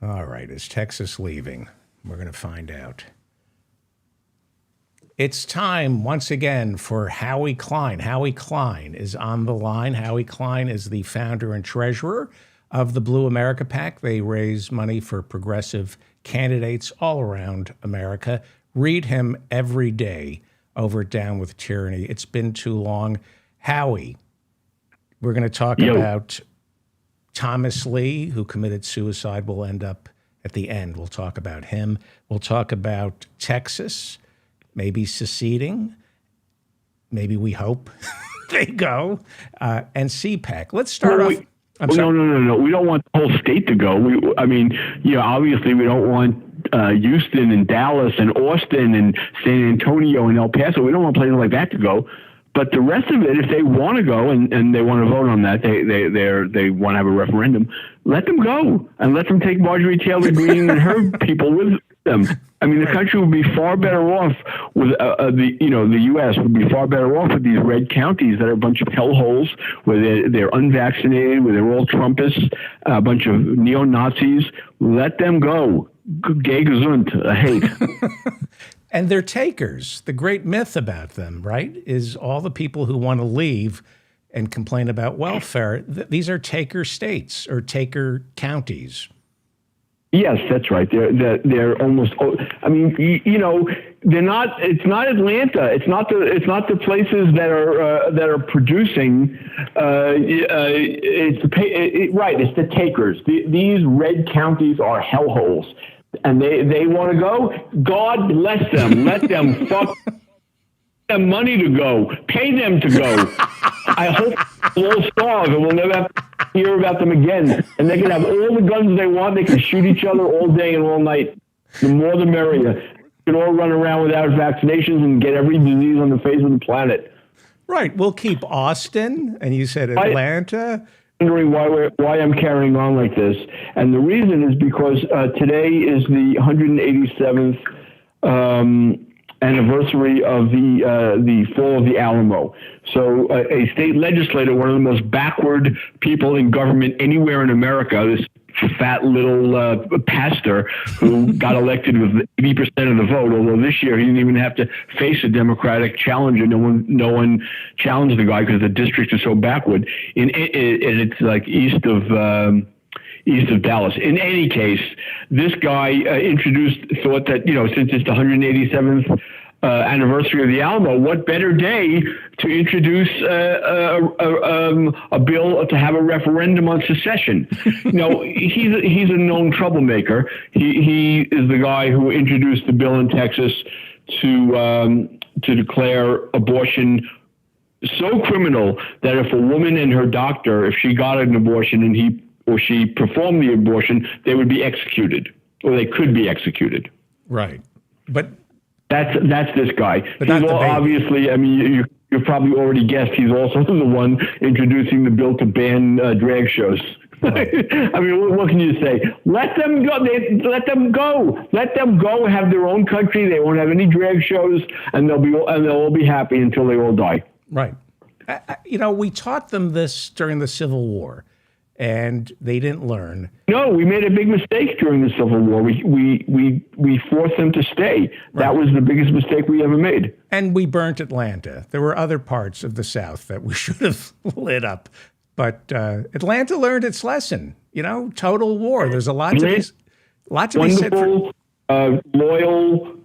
All right, is Texas leaving? We're going to find out. It's time once again for Howie Klein. Howie Klein is on the line. Howie Klein is the founder and treasurer of the Blue America PAC. They raise money for progressive candidates all around America. Read him every day over at Down with Tyranny. It's been too long. Howie, we're going to talk about Thomas Lee, who committed suicide. We'll end up at the end. We'll talk about him. We'll talk about Texas, maybe seceding. Maybe we hope they go. And CPAC. Let's start off. No. We don't want the whole state to go. Obviously we don't want Houston and Dallas and Austin and San Antonio and El Paso. We don't want places like that to go. But the rest of it, if they want to go and they want to vote on that, they want to have a referendum, let them go and let them take Marjorie Taylor Greene and her people with them. I mean, the country would be far better off with the U.S. would be far better off with these red counties that are a bunch of hellholes where they're unvaccinated, where they're all Trumpists, a bunch of neo-Nazis. Let them go. Gay gesund, hate. And they're takers. The great myth about them, right, is all the people who want to leave and complain about welfare. These are taker states or taker counties. Yes, that's right. They're almost. I mean, they're not. It's not Atlanta. It's not the places that are producing. It's the takers. These red counties are hellholes. And they want to go. God bless them. Let them fuck them money to go. Pay them to go. I hope they'll starve and we'll never have to hear about them again. And they can have all the guns they want. They can shoot each other all day and all night. The more the merrier. They can all run around without vaccinations and get every disease on the face of the planet. Right. We'll keep Austin, and you said Atlanta. Wondering why I'm carrying on like this, and the reason is because today is the 187th anniversary of the fall of the Alamo. So a state legislator, one of the most backward people in government anywhere in America, this fat little pastor who got elected with 80% of the vote, although this year he didn't even have to face a Democratic challenger. No one challenged the guy because the district is so backward. And it's like east of Dallas. In any case, this guy thought that, since it's the 187th anniversary of the Alamo, what better day to introduce a bill to have a referendum on secession? He's a known troublemaker. He is the guy who introduced the bill in Texas to declare abortion so criminal that if a woman and her doctor, if she got an abortion and he or she performed the abortion, they would be executed, or they could be executed. Right, but. That's this guy. But he's obviously, I mean, you've probably already guessed he's also the one introducing the bill to ban drag shows. Right. I mean, what can you say? Let them go. Let them go. Let them go. Have their own country. They won't have any drag shows, and they'll all be happy until they all die. Right. We taught them this during the Civil War, and they didn't learn. No, we made a big mistake during the Civil War. We forced them to stay. Right. That was the biggest mistake we ever made. And we burnt Atlanta. There were other parts of the South that we should have lit up. But Atlanta learned its lesson. Total war. There's a lot to be said for. Loyal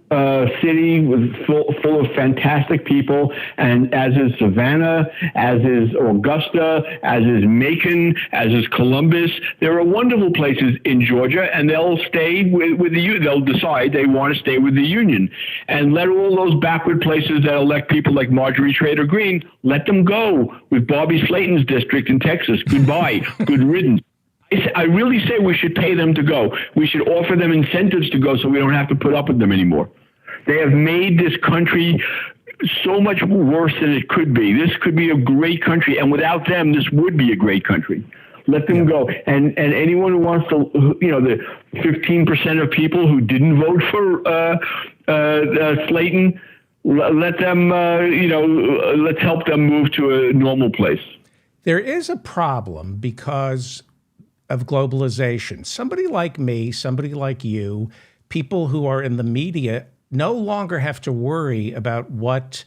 city was full of fantastic people, and as is Savannah, as is Augusta, as is Macon, as is Columbus. There are wonderful places in Georgia, and they'll stay with the Union. They'll decide they want to stay with the Union, and let all those backward places that elect people like Marjorie Taylor Greene, let them go with Bobby Slayton's district in Texas. Goodbye, good riddance. I really say we should pay them to go. We should offer them incentives to go so we don't have to put up with them anymore. They have made this country so much worse than it could be. This could be a great country, and without them, this would be a great country. Let them go. And anyone who wants to, the 15% of people who didn't vote for Slayton, let them, let's help them move to a normal place. There is a problem because of globalization. Somebody like me, somebody like you, people who are in the media no longer have to worry about what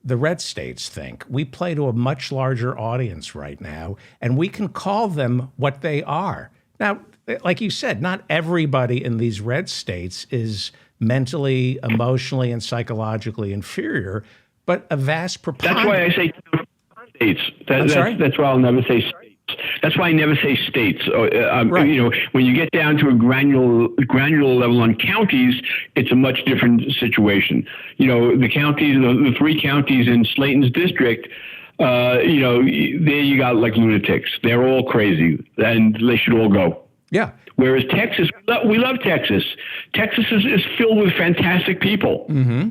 the red states think. We play to a much larger audience right now, and we can call them what they are. Now, like you said, not everybody in these red states is mentally, emotionally, and psychologically inferior, but a vast preponderance. That's why I say states. That's why I'll never say states. That's why I never say states. Right. You know, when you get down to a granular level on counties, it's a much different situation. You know, the counties, the three counties in Slayton's district, you know, there you got like lunatics. They're all crazy, and they should all go. Yeah. Whereas Texas, we love Texas. Texas is filled with fantastic people. Mm-hmm.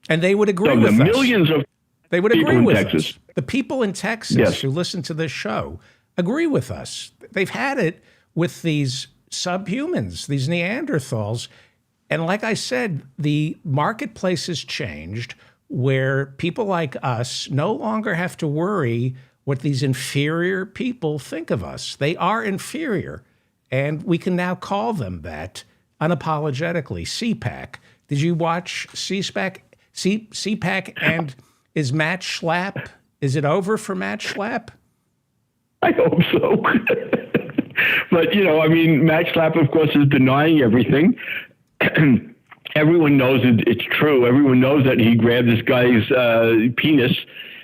And they would agree with us. Millions of they would people agree in with Texas. us. The people in Texas Yes. who listen to this show agree with us. They've had it with these subhumans, these Neanderthals. And like I said, the marketplace has changed where people like us no longer have to worry what these inferior people think of us. They are inferior. And we can now call them that unapologetically. CPAC. Did you watch CPAC? CPAC, and is Matt Schlapp? Is it over for Matt Schlapp? I hope so. But, you know, I mean, Matt Schlapp, of course, is denying everything. Everyone knows it's true. Everyone knows that he grabbed this guy's penis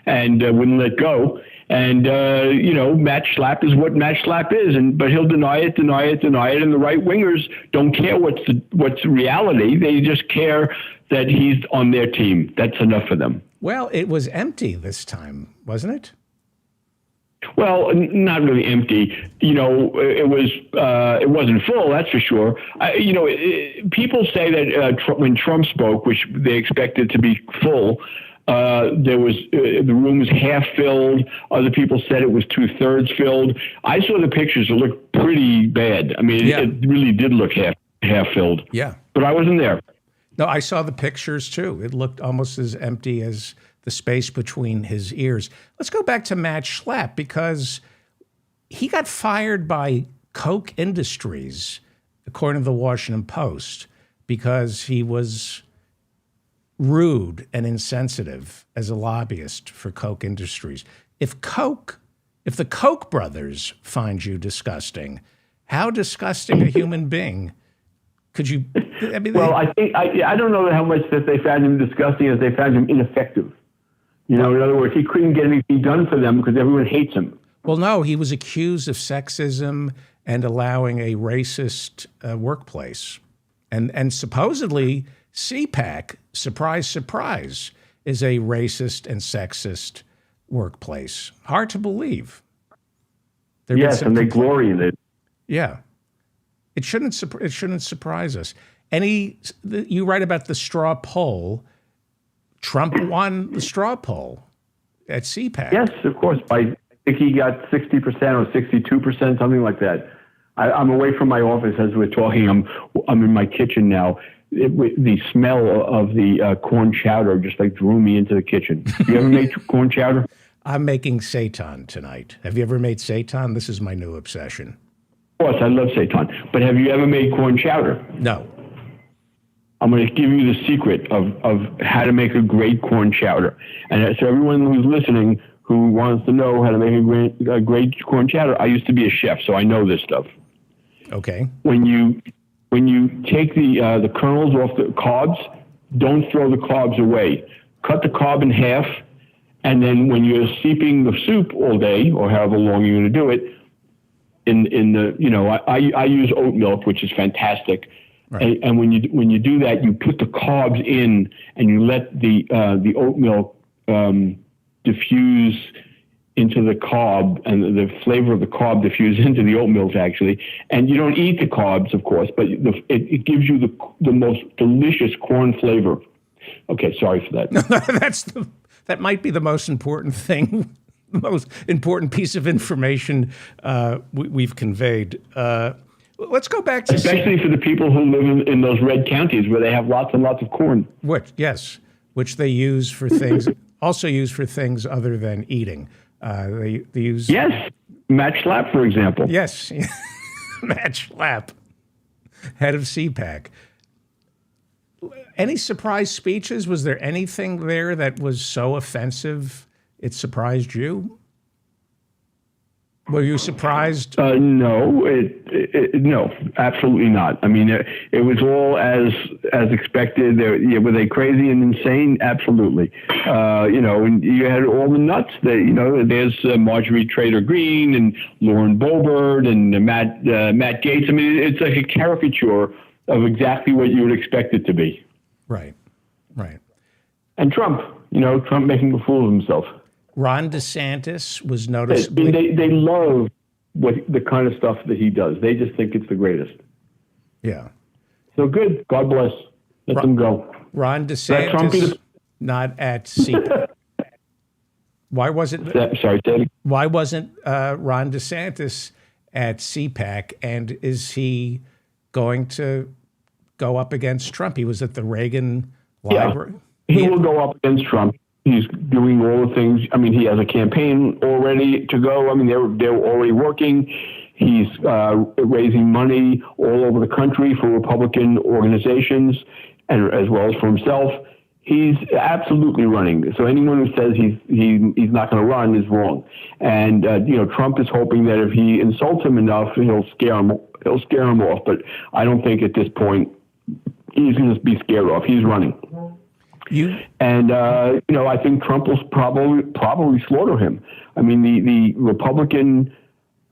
and wouldn't let go. And, you know, Matt Schlapp is what Matt Schlapp is. But he'll deny it. And the right-wingers don't care what's reality. They just care that he's on their team. That's enough for them. Well, it was empty this time, wasn't it? Well, not really empty. You know, it wasn't full, that's for sure. You know, people say that when Trump spoke, which they expected to be full, there was the room was half filled. Other people said it was 2/3 filled. I saw the pictures; it looked pretty bad. I mean, Yeah. it really did look half filled. Yeah. But I wasn't there. No, I saw the pictures too. It looked almost as empty as the space between his ears. Let's go back to Matt Schlapp because he got fired by Koch Industries, according to the Washington Post, because he was rude and insensitive as a lobbyist for Koch Industries. If the Koch brothers find you disgusting, how disgusting a human being could you? I mean, Well, I think I don't know how much that they found him disgusting as they found him ineffective. You know, in other words, he couldn't get anything done for them because everyone hates him. well, no, he was accused of sexism and allowing a racist workplace, and supposedly CPAC, surprise, surprise, is a racist and sexist workplace. Hard to believe. There've been Yes, some and they compl- glory in it. Yeah, it shouldn't surprise us. You write about the straw poll. Trump won the straw poll at CPAC. Yes, of course. I think he got 60% or 62%, something like that. I'm away from my office as we're talking. I'm in my kitchen now. The smell of the corn chowder just like drew me into the kitchen. You ever made corn chowder? I'm making seitan tonight. Have you ever made seitan? This is my new obsession. Of course, I love seitan. But have you ever made corn chowder? No. I'm going to give you the secret of how to make a great corn chowder. And so everyone who's listening who wants to know how to make a great corn chowder, I used to be a chef, so I know this stuff. Okay. When you take the kernels off the cobs, don't throw the cobs away. Cut the cob in half, and then when you're steeping the soup all day, or however long you're going to do it, I use oat milk, which is fantastic. Right. And when you do that, you put the cobs in, and you let the oat milk diffuse into the cob, and the flavor of the cob diffuse into the oat milk actually. And you don't eat the cobs, of course, but it gives you the most delicious corn flavor. Okay, sorry for that. That might be the most important thing, the most important piece of information we've conveyed. Let's go back to especially for the people who live in those red counties where they have lots and lots of corn. Which they use for things, also use for things other than eating. They use Matt Schlapp, for example. Yes, Matt Schlapp, head of CPAC. Any surprise speeches? Was there anything there that was so offensive it surprised you? Were you surprised? No, no, absolutely not. I mean, it was all as expected. Were they crazy and insane? Absolutely. And you had all the nuts. That there's Marjorie Trader Green and Lauren Boebert and Matt Gaetz. I mean, it's like a caricature of exactly what you would expect it to be. Right. And Trump, Trump making a fool of himself. Ron DeSantis was noticeably... They love the kind of stuff that he does. They just think it's the greatest. Yeah. So good. God bless. Let them go. Ron DeSantis not at CPAC. Why wasn't... Sorry, Ted. Why wasn't Ron DeSantis at CPAC? And is he going to go up against Trump? He was at the Reagan Library. Yeah, he will go up against Trump. He's doing all the things. I mean, he has a campaign all ready to go. I mean, they're already working. He's raising money all over the country for Republican organizations and as well as for himself. He's absolutely running. So anyone who says he's not going to run is wrong. And Trump is hoping that if he insults him enough, he'll scare him off. But I don't think at this point he's going to be scared off. He's running. I think Trump will probably slaughter him. I mean, the Republican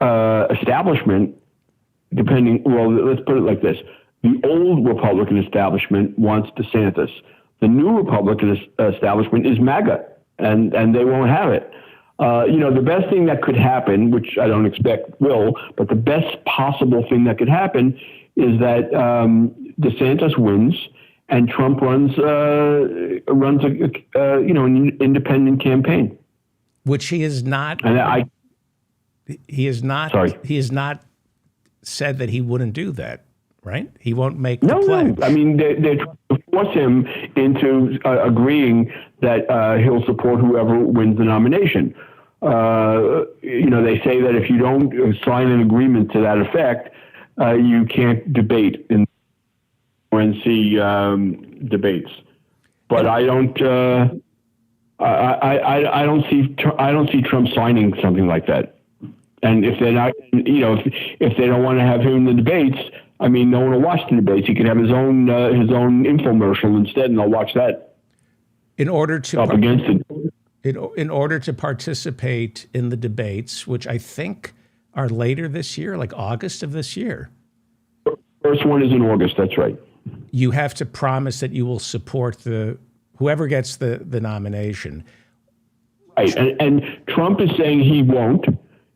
establishment, let's put it like this. The old Republican establishment wants DeSantis. The new Republican establishment is MAGA, and they won't have it. The best thing that could happen, which I don't expect will, but the best possible thing that could happen is that DeSantis wins and Trump runs an independent campaign, which he is not. And he is not. Sorry. He has not said that he wouldn't do that. Right? He won't make the pledge. No. I mean, they're trying to force him into agreeing that he'll support whoever wins the nomination. They say that if you don't sign an agreement to that effect, you can't debate in RNC debates. But I don't. I don't see Trump signing something like that. And if they're not, if they don't want to have him in the debates, I mean, no one will watch the debates. He could have his own infomercial instead, and I'll watch that. In order to up against it. In order to participate in the debates, which I think are later this year, like August of this year. First one is in August. That's right. You have to promise that you will support whoever gets the nomination. Right, and Trump is saying he won't.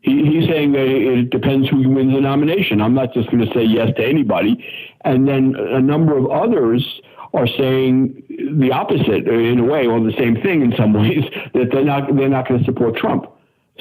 He's saying that it depends who wins the nomination. I'm not just going to say yes to anybody. And then a number of others are saying the opposite, in a way, or the same thing in some ways, that they're not going to support Trump.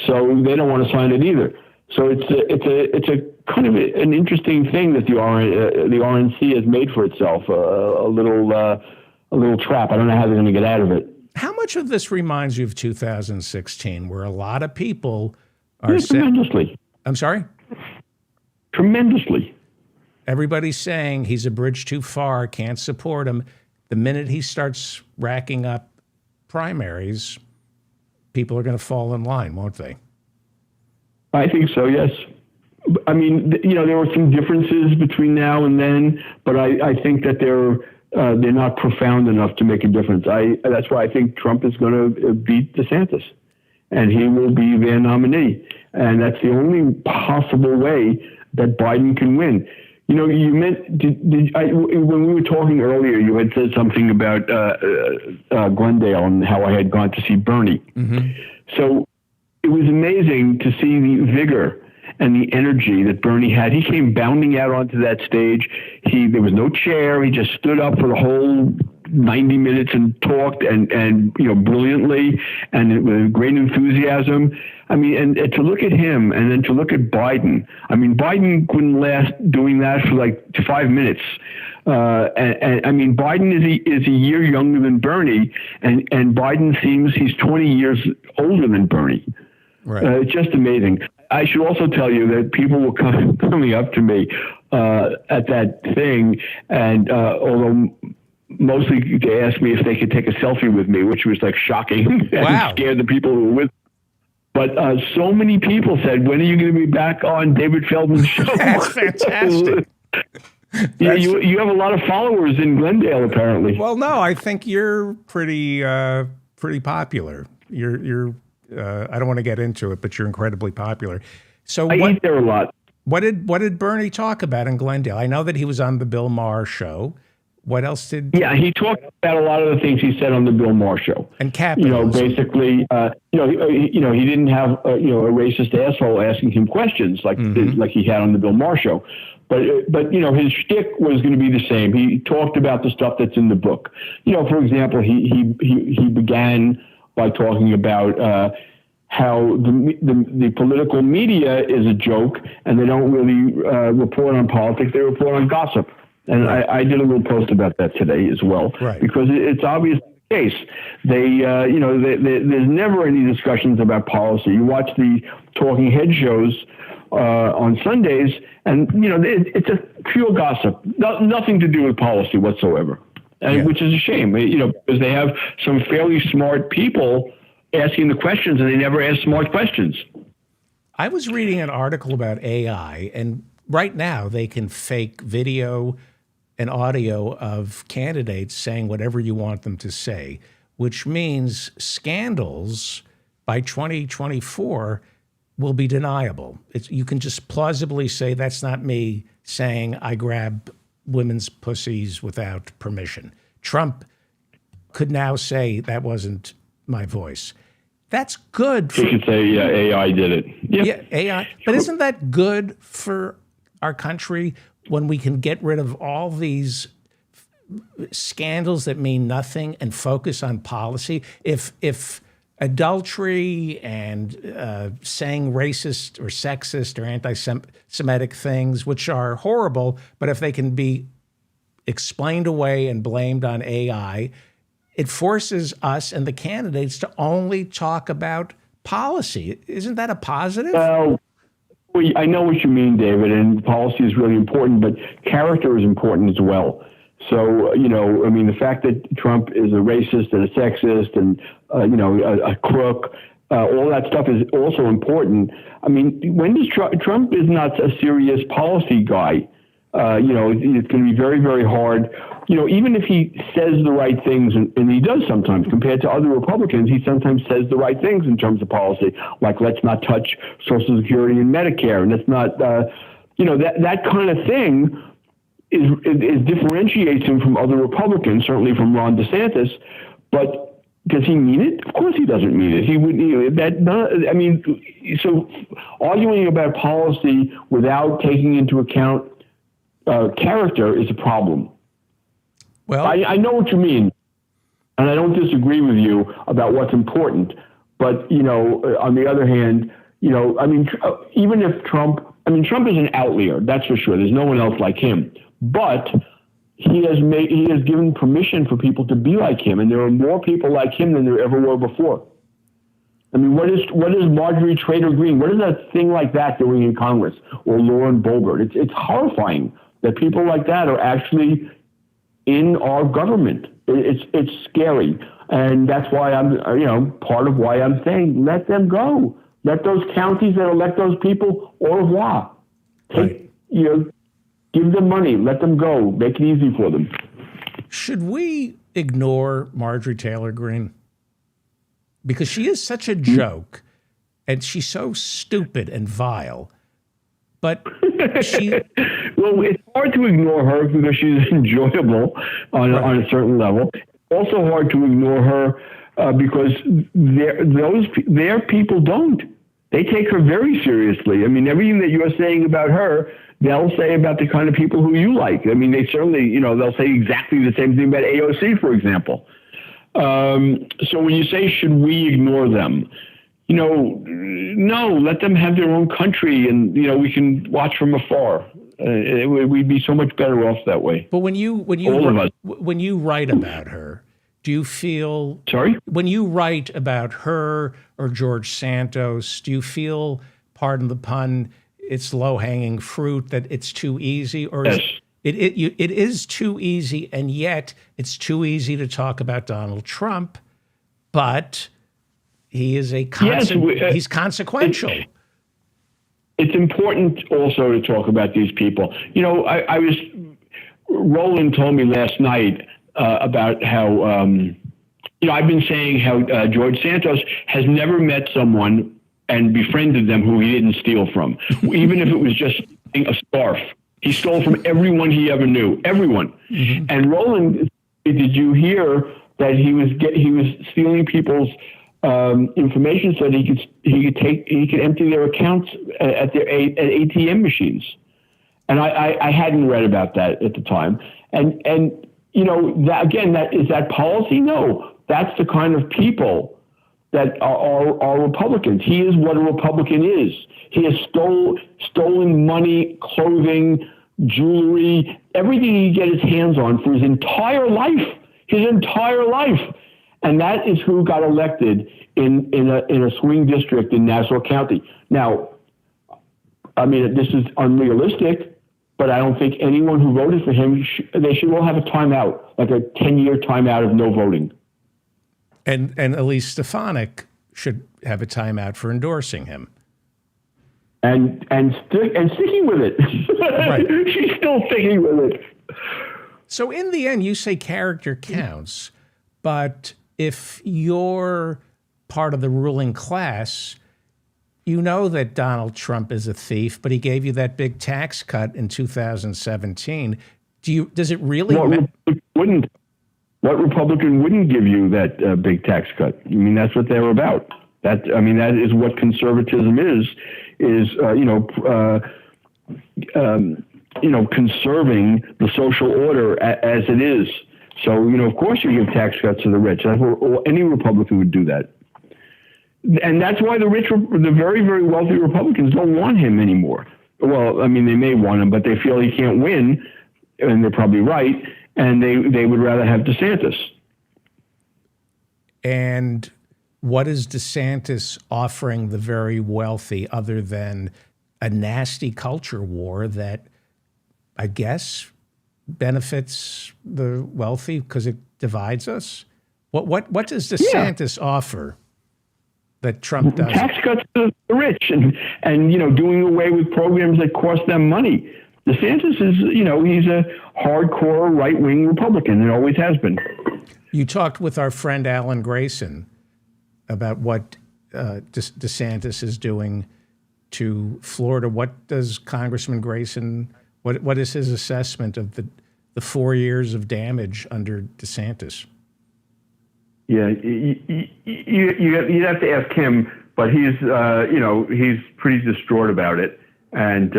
So they don't want to sign it either. So it's a kind of an interesting thing that the RNC has made for itself, a little trap. I don't know how they're going to get out of it. How much of this reminds you of 2016, where a lot of people are tremendously. I'm sorry? Tremendously. Everybody's saying he's a bridge too far, can't support him. The minute he starts racking up primaries, people are going to fall in line, won't they? I think so, yes. I mean, there were some differences between now and then, but I think that they're not profound enough to make a difference. That's why I think Trump is going to beat DeSantis, and he will be their nominee. And that's the only possible way that Biden can win. You meant, when we were talking earlier, you had said something about Glendale and how I had gone to see Bernie. Mm-hmm. So it was amazing to see the vigor and the energy that Bernie had. He came bounding out onto that stage. There was no chair. He just stood up for the whole 90 minutes and talked and brilliantly and with great enthusiasm. I mean, and to look at him and then to look at Biden. I mean, Biden couldn't last doing that for like 5 minutes. And I mean, Biden is a year younger than Bernie, and Biden seems he's 20 years older than Bernie. Right. It's just amazing. I should also tell you that people were coming up to me at that thing, and although mostly they asked me if they could take a selfie with me, which was like shocking Wow. and scared the people who were with. But so many people said, "When are you going to be back on David Feldman's show?" That's fantastic. Yeah, you have a lot of followers in Glendale, apparently. Well, no, I think you're pretty popular. You're I don't want to get into it, but you're incredibly popular. So I eat there a lot. what did Bernie talk about in Glendale? I know that he was on the Bill Maher show. What else did? Yeah, he talked about a lot of the things he said on the Bill Maher show. And capitalism. Basically, he didn't have a racist asshole asking him questions like he had on the Bill Maher show. But his shtick was going to be the same. He talked about the stuff that's in the book. For example, he began by talking about how the political media is a joke, and they don't really report on politics. They report on gossip. And I did a little post about that today as well, because it's obviously the case. There's never any discussions about policy. You watch the talking head shows on Sundays, and it's a pure gossip, nothing to do with policy whatsoever, which is a shame. Because they have some fairly smart people asking the questions, and they never ask smart questions. I was reading an article about AI, and right now they can fake video and audio of candidates saying whatever you want them to say, which means scandals by 2024 will be deniable. You can just plausibly say, that's not me saying I grab women's pussies without permission. Trump could now say that wasn't my voice. That's good. You could say, AI did it. Yep. Yeah, AI. But isn't that good for our country when we can get rid of all these scandals that mean nothing and focus on policy? If adultery and saying racist or sexist or anti-Semitic things, which are horrible, but if they can be explained away and blamed on AI, it forces us and the candidates to only talk about policy. Isn't that a positive? Well, I know what you mean, David, and policy is really important, but character is important as well. So, the fact that Trump is a racist and a sexist and, a crook, all that stuff is also important. When does Trump is not a serious policy guy. It's going to be very, very hard. Even if he says the right things, and he does sometimes, compared to other Republicans, he sometimes says the right things in terms of policy, like let's not touch Social Security and Medicare, and let's not, that kind of thing is differentiates him from other Republicans, certainly from Ron DeSantis. But does he mean it? Of course he doesn't mean it. He would. So arguing about policy without taking into account character is a problem. Well, I know what you mean, and I don't disagree with you about what's important. But on the other hand, even if Trump is an outlier, that's for sure. There's no one else like him. But he has given permission for people to be like him, and there are more people like him than there ever were before. What is Marjorie Taylor Greene? What is that thing like that doing in Congress, or Lauren Boebert? It's horrifying that people like that are actually in our government. It's scary, and that's why I'm part of why I'm saying let them go. Let those counties that elect those people au revoir. Give them money. Let them go. Make it easy for them. Should we ignore Marjorie Taylor Greene? Because she is such a joke, and she's so stupid and vile. But she... Well, it's hard to ignore her because she's enjoyable on a certain level. It's also hard to ignore her because their people don't. They take her very seriously. Everything that you're saying about her, they'll say about the kind of people who you like. They certainly, they'll say exactly the same thing about AOC, for example. So when you say, should we ignore them? No, let them have their own country, and, we can watch from afar. We'd be so much better off that way. But when you write about her, do you feel... Sorry? When you write about her or George Santos, do you feel pardon the pun, it's low-hanging fruit, that it's too easy? Or Yes. it is too easy, and yet it's too easy to talk about Donald Trump, but he is he's consequential. It's important also to talk about these people. Roland told me last night about how, I've been saying how George Santos has never met someone and befriended them who he didn't steal from, even if it was just a scarf. He stole from everyone he ever knew, everyone. Mm-hmm. And Roland, did you hear that he was stealing people's information so that he could empty their accounts at ATM machines? And I hadn't read about that at the time. And is that policy? No, that's the kind of people that are Republicans. He is what a Republican is. He has stolen money, clothing, jewelry, everything he can get his hands on for his entire life. And that is who got elected in a swing district in Nassau County. Now, I mean, this is unrealistic, but I don't think anyone who voted for him, they should all have a timeout, like a 10-year timeout of no voting. And Elise Stefanik should have a timeout for endorsing him. And sticking with it. Right. She's still sticking with it. So in the end, you say character counts, but if you're part of the ruling class, you know that Donald Trump is a thief, but he gave you that big tax cut in 2017. Does it really matter? What Republican wouldn't give you that big tax cut? I mean, that's what they're about. That is what conservatism is conserving the social order as it is. So, of course you give tax cuts to the rich. That's what any Republican would do that. And that's why the very, very wealthy Republicans don't want him anymore. Well, I mean, they may want him, but they feel he can't win, and they're probably right, and they would rather have DeSantis. And what is DeSantis offering the very wealthy other than a nasty culture war that I guess benefits the wealthy because it divides us? What does DeSantis offer that Trump doesn't? Tax cuts to the rich and doing away with programs that cost them money. DeSantis is, he's a hardcore right-wing Republican and always has been. You talked with our friend Alan Grayson about what DeSantis is doing to Florida. What does Congressman Grayson, what is his assessment of the 4 years of damage under DeSantis? Yeah, you'd have to ask him, but he's pretty distraught about it, and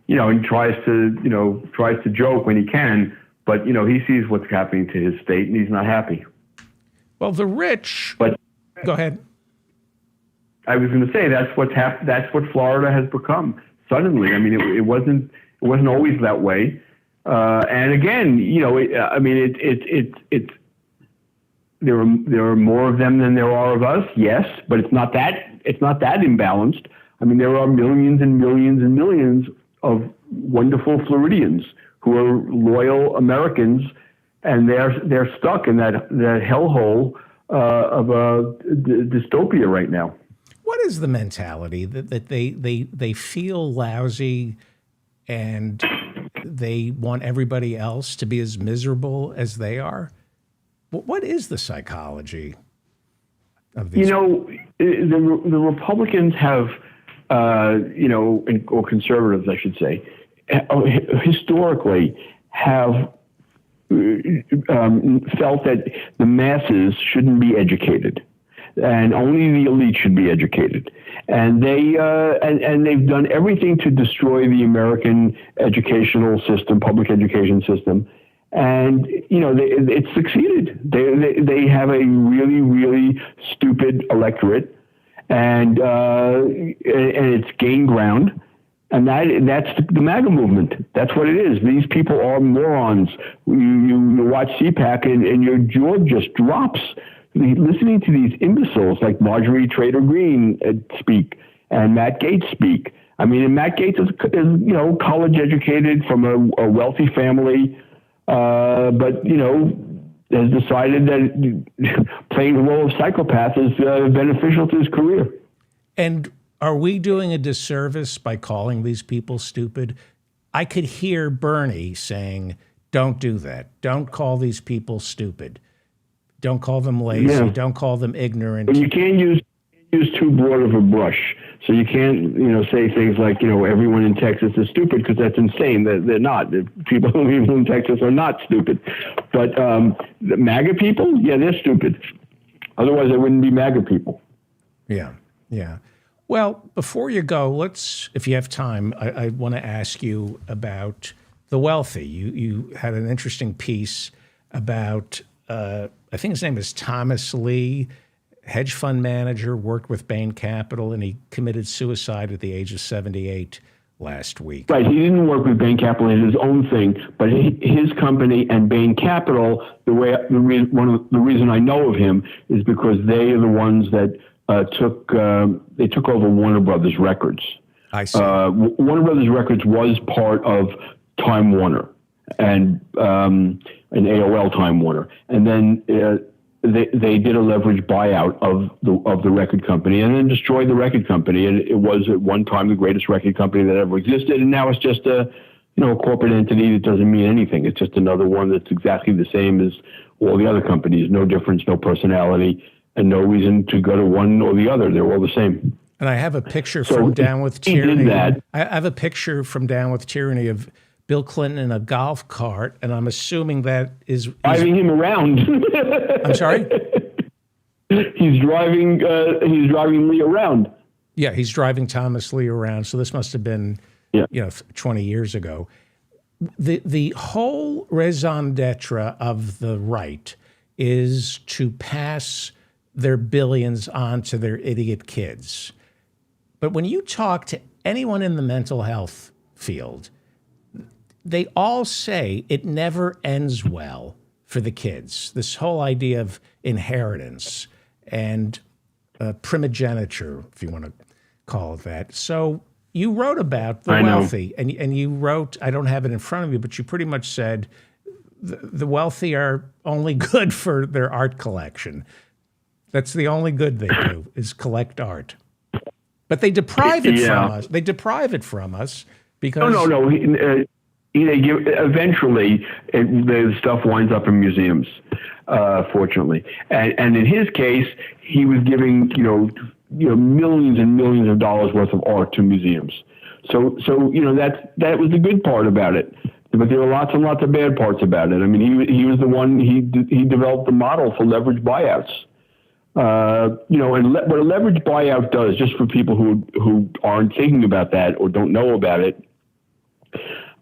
and tries to joke when he can, but he sees what's happening to his state, and he's not happy. Well, the rich. But go ahead. I was going to say that's what Florida has become suddenly. I mean, it wasn't always that way. And again, there are more of them than there are of us. Yes, but it's not that imbalanced. I mean, there are millions and millions and millions of wonderful Floridians who are loyal Americans, and they're stuck in that hellhole of a dystopia right now. What is the mentality that they feel lousy and they want everybody else to be as miserable as they are? What is the psychology of these? The Republicans have, or conservatives, I should say, historically have felt that the masses shouldn't be educated, and only the elite should be educated. And they've done everything to destroy the American educational system, public education system. And it's succeeded. They have a really, really stupid electorate, and it's gained ground. And that's the MAGA movement. That's what it is. These people are morons. You watch CPAC and your jaw just drops listening to these imbeciles like Marjorie Taylor Greene speak, and Matt Gaetz speak. I mean, and Matt Gaetz is college educated from a wealthy family, but has decided that playing the role of psychopath is beneficial to his career. And are we doing a disservice by calling these people stupid? I could hear Bernie saying, don't do that. Don't call these people stupid. Don't call them lazy. Yeah. Don't call them ignorant. But you can't use too broad of a brush. So you can't, say things like, everyone in Texas is stupid, because that's insane. They're not. People in Texas are not stupid. But the MAGA people, yeah, they're stupid. Otherwise, they wouldn't be MAGA people. Yeah, yeah. Well, before you go, if you have time, I want to ask you about the wealthy. You had an interesting piece about, I think his name is Thomas Lee, hedge fund manager, worked with Bain Capital, and he committed suicide at the age of 78 last week. Right. He didn't work with Bain Capital in his own thing, but his company and Bain Capital, the reason I know of him is because they are the ones that took over Warner Brothers Records. I see. Warner Brothers Records was part of Time Warner and AOL Time Warner, and then they did a leveraged buyout of the record company, and then destroyed the record company. And it was at one time the greatest record company that ever existed, and now it's just a corporate entity that doesn't mean anything. It's just another one that's exactly the same as all the other companies. No difference, no personality, and no reason to go to one or the other. They're all the same. And I have a picture from Down with Tyranny. I have a picture from Down with Tyranny of Bill Clinton in a golf cart, and I'm assuming that is driving him around. I'm sorry? He's driving Lee around. Yeah, he's driving Thomas Lee around. So this must have been 20 years ago. The whole raison d'etre of the right is to pass their billions on to their idiot kids. But when you talk to anyone in the mental health field, they all say it never ends well for the kids. This whole idea of inheritance and primogeniture, if you want to call it that. So you wrote about the wealthy, and you wrote, I don't have it in front of you, but you pretty much said the wealthy are only good for their art collection. That's the only good they do, is collect art. But they deprive it from us. They deprive it from us because... No. Eventually, the stuff winds up in museums, fortunately. And in his case, he was giving millions and millions of dollars worth of art to museums. So that was the good part about it. But there were lots and lots of bad parts about it. I mean, he was the one, he developed the model for leveraged buyouts. And what a leveraged buyout does, just for people who aren't thinking about that or don't know about it,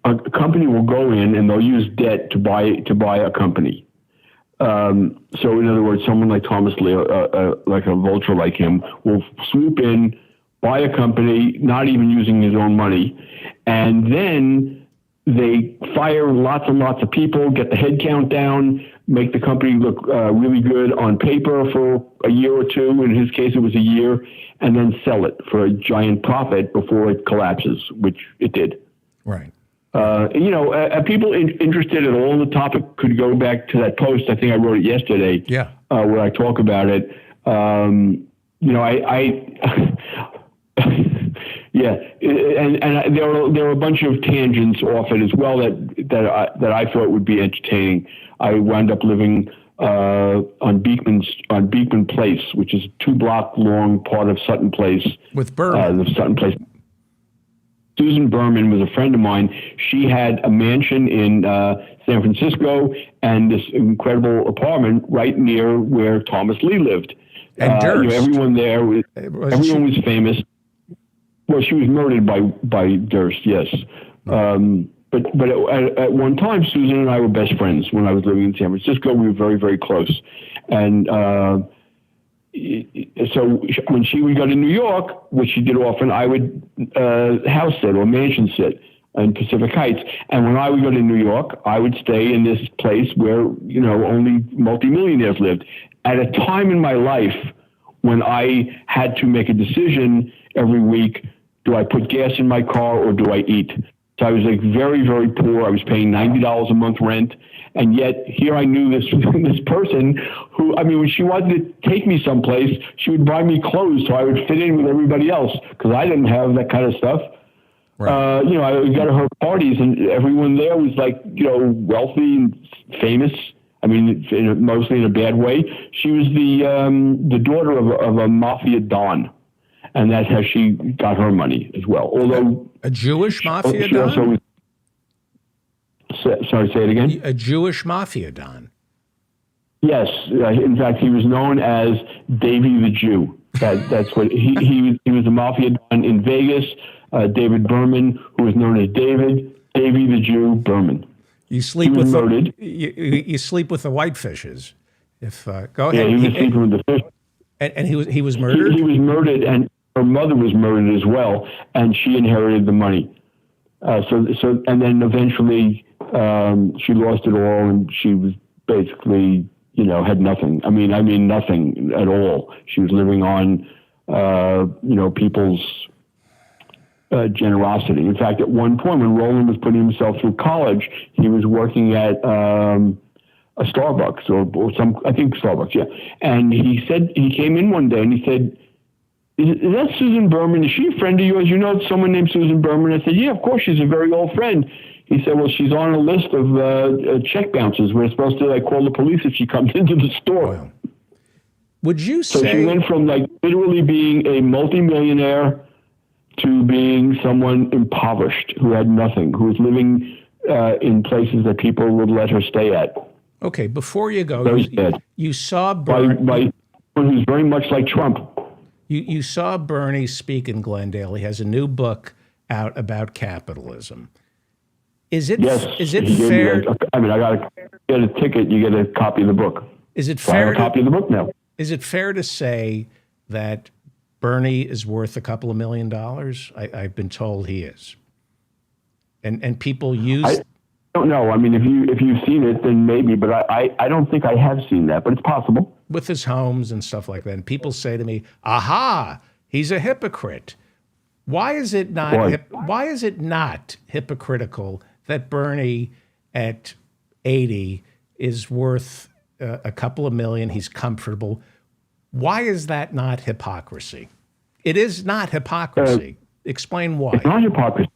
a company will go in and they'll use debt to buy a company. So in other words, someone like Thomas Lee, like a vulture like him, will swoop in, buy a company, not even using his own money, and then they fire lots and lots of people, get the headcount down, make the company look really good on paper for a year or two. In his case, it was a year, and then sell it for a giant profit before it collapses, which it did. Right. People interested at all in the topic could go back to that post. I think I wrote it yesterday. Yeah. Where I talk about it. Yeah, and there were a bunch of tangents off it as well that I thought would be entertaining. I wound up living on Beekman Place, which is a 2-block long part of Sutton Place. With Berman. The Sutton Place. Susan Berman was a friend of mine. She had a mansion in San Francisco and this incredible apartment right near where Thomas Lee lived. And Durst. Everyone there, everyone was famous. Well, she was murdered by Durst, yes. But at one time, Susan and I were best friends when I was living in San Francisco. We were very, very close. And so when she would go to New York, which she did often, I would house sit or mansion sit in Pacific Heights. And when I would go to New York, I would stay in this place where, only multimillionaires lived. At a time in my life when I had to make a decision every week. Do I put gas in my car or do I eat? So I was like very, very poor. I was paying $90 a month rent. And yet here I knew this this person who, I mean, when she wanted to take me someplace, she would buy me clothes so I would fit in with everybody else because I didn't have that kind of stuff. Right. You know, I would go to her parties and everyone there was like, you know, wealthy and famous. I mean, mostly in a bad way. She was the daughter of a mafia don, and that's how she got her money as well. Although A Jewish mafia she also don? was, sorry, say it again. A Jewish mafia don. Yes, in fact, he was known as Davy the Jew. That's what he was a mafia don in Vegas. David Berman, who was known as Davy the Jew Berman. You sleep He was with murdered. you sleep with the whitefishes. If go Yeah, ahead. he was sleeping with the fish. And he was murdered. He was murdered, and her mother was murdered as well, and she inherited the money. And then eventually she lost it all, and she was basically, you know, had nothing. I mean nothing at all. She was living on, you know, people's generosity. In fact, at one point when Roland was putting himself through college, he was working at a Starbucks or some, I think Starbucks, yeah. And he said, he came in one day and he said, is that Susan Berman? Is she a friend of yours? You know someone named Susan Berman? I said, yeah, of course, she's a very old friend. He said, well, she's on a list of check bouncers. We're supposed to like call the police if she comes into the store. Well, would you So say she went from like literally being a multimillionaire to being someone impoverished who had nothing, who was living in places that people would let her stay at. okay, before you go, Very sad. you saw By someone who's very much like Trump. You saw Bernie speak in Glendale. He has a new book out about capitalism. Is it Yes. is it he gave me fair? I mean, I got to get a ticket. You get a copy of the book. Is it So I have fair? a copy of the book now. Is it fair to say that Bernie is worth a couple of $1 million? I've been told he is. And people use I don't know. I mean, if you've seen it, then maybe. But I don't think I have seen that. But it's possible. with his homes and stuff like that. And people say to me, "Aha, he's a hypocrite." Why is it not? Why is it not hypocritical that Bernie at 80 is worth a couple of million? He's comfortable. Why is that not hypocrisy? It is not hypocrisy. Explain why. It's not hypocrisy.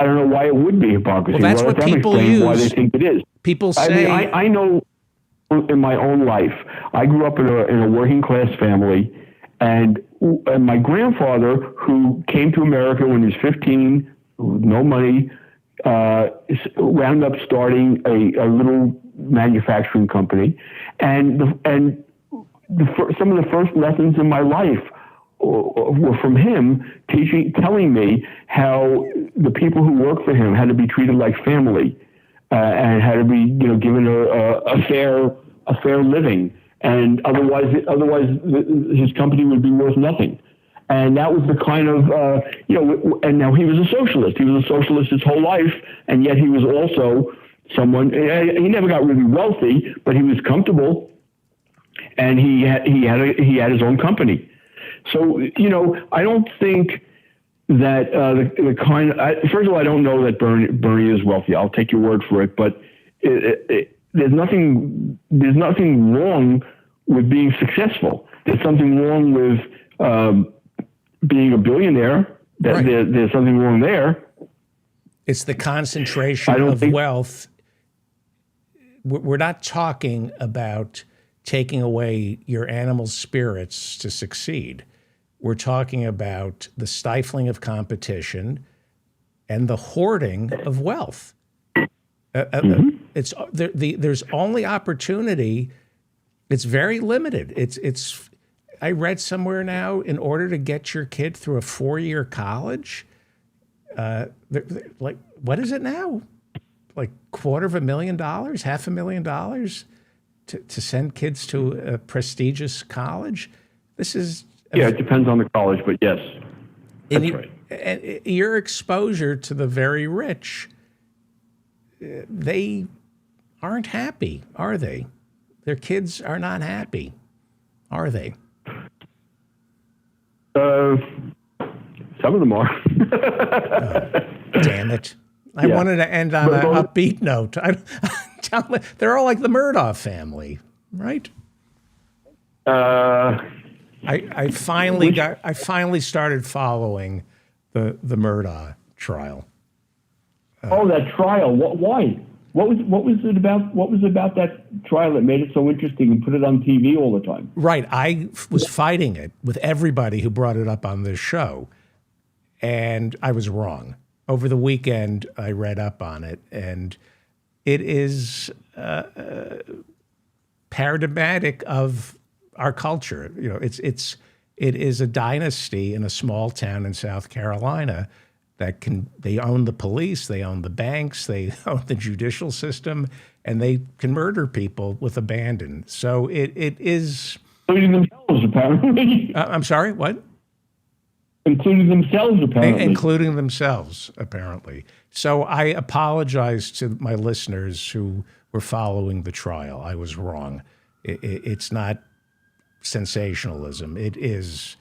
I don't know why it would be hypocrisy. Well, that's what let them people explain use. Why they think it is. People I say, mean, I know in my own life, I grew up in a working class family, and my grandfather, who came to America when he was 15, no money, wound up starting a little manufacturing company, and some of the first lessons in my life were from him, telling me how the people who work for him had to be treated like family, and had to be, you know, given a fair living, and otherwise his company would be worth nothing. And that was the kind of, you know, and now he was a socialist. He was a socialist his whole life, and yet he was also someone, he never got really wealthy, but he was comfortable, and he had his own company. So, you know, I don't think that the kind of, first of all, I don't know that Bernie is wealthy. I'll take your word for it, but there's nothing wrong with being successful. There's something wrong with being a billionaire. Right. There's something wrong there. it's the concentration of wealth. We're not talking about taking away your animal spirits to succeed. We're talking about the stifling of competition and the hoarding of wealth. It's there's only opportunity. It's very limited. It's. I read somewhere now, in order to get your kid through a 4-year college, like what is it now? Like $250,000, $500,000 to send kids to a prestigious college. This is Yeah, it depends on the college, but yes, that's right. And your exposure to the very rich, they aren't happy, are they? Their kids are not happy, are they? Uh, some of them are. Damn it. I Yeah. wanted to end on an But- upbeat note. They're all like the Murdaugh family, right? I finally started following the Murdaugh trial. Oh, that trial. Why? What was it about? What was it about that trial that made it so interesting and put it on TV all the time? Right. I was fighting it with everybody who brought it up on this show, and I was wrong. Over the weekend, I read up on it, and it is paradigmatic of our culture. You know, it is a dynasty in a small town in South Carolina they own the police, they own the banks, they own the judicial system, and they can murder people with abandon. So it is. Including themselves, apparently. I'm sorry, what? Including themselves, apparently. Including themselves, apparently. So I apologize to my listeners who were following the trial. I was wrong. It's not sensationalism. It is.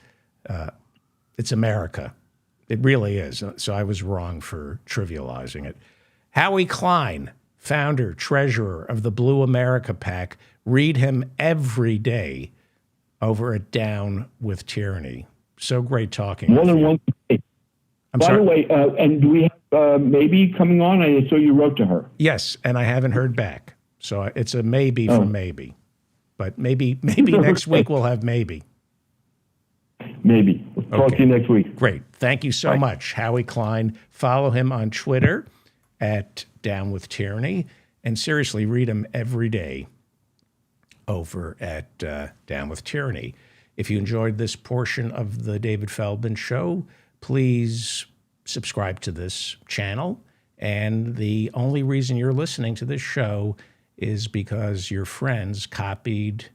It's America. It really is. So I was wrong for trivializing it. Howie Klein, founder, treasurer of the Blue America PAC. Read him every day over at Down with Tyranny. So great talking. More with than you. one day. I'm By sorry. the way, and do we have maybe coming on? I saw you wrote to her. Yes, and I haven't heard back. So it's a maybe from maybe. But maybe next week we'll have maybe. Maybe. We'll talk to you next week. Great. Thank you so much, Howie Klein. Follow him on Twitter at Down with Tyranny. And seriously, read him every day over at Down with Tyranny. If you enjoyed this portion of the David Feldman Show, please subscribe to this channel. And the only reason you're listening to this show is because your friends copied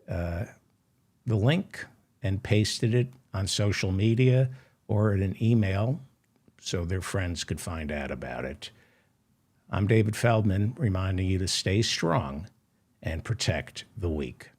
the link and pasted it on social media or in an email so their friends could find out about it. I'm David Feldman, reminding you to stay strong and protect the weak.